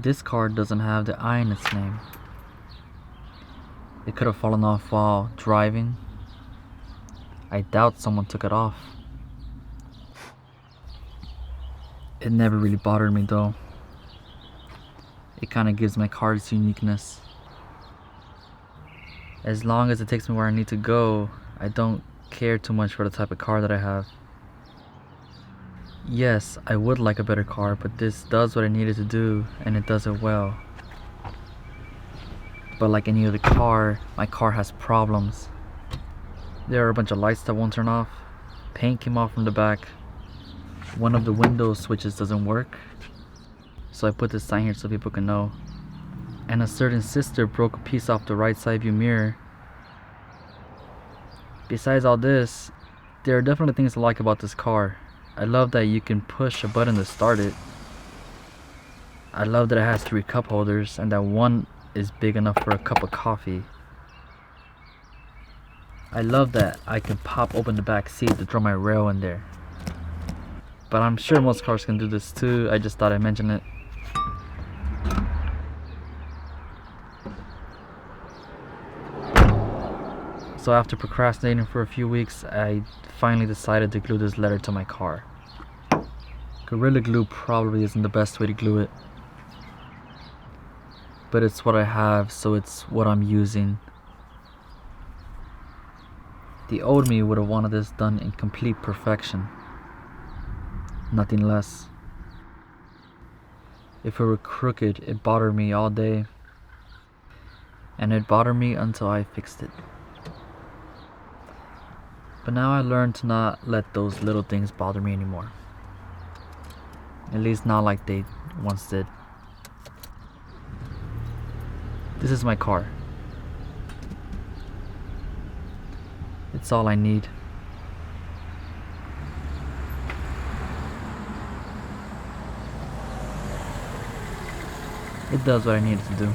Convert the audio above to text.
this card doesn't have the I in its name. It could have fallen off while driving. I doubt someone took it off. It never really bothered me though. It kind of gives my card its uniqueness. As long as it takes me where I need to go, I don't care too much for the type of car that I have. Yes, I would like a better car, but this does what I needed to do, and it does it well. But like any other car, my car has problems. There are a bunch of lights that won't turn off. Paint came off from the back. One of the window switches doesn't work. So I put this sign here so people can know. And a certain sister broke a piece off the right side view mirror. Besides all this, there are definitely things I like about this car. I love that you can push a button to start it. I love that it has 3 cup holders and that one is big enough for a cup of coffee. I love that I can pop open the back seat to throw my rail in there. But I'm sure most cars can do this too. I just thought I'd mention it. So after procrastinating for a few weeks, I finally decided to glue this letter to my car. Gorilla Glue probably isn't the best way to glue it, but it's what I have, so it's what I'm using. The old me would have wanted this done in complete perfection. Nothing less. If it were crooked, it bothered me all day. And it bothered me until I fixed it. But now I learned to not let those little things bother me anymore. At least not like they once did. This is my car. It's all I need. It does what I need it to do.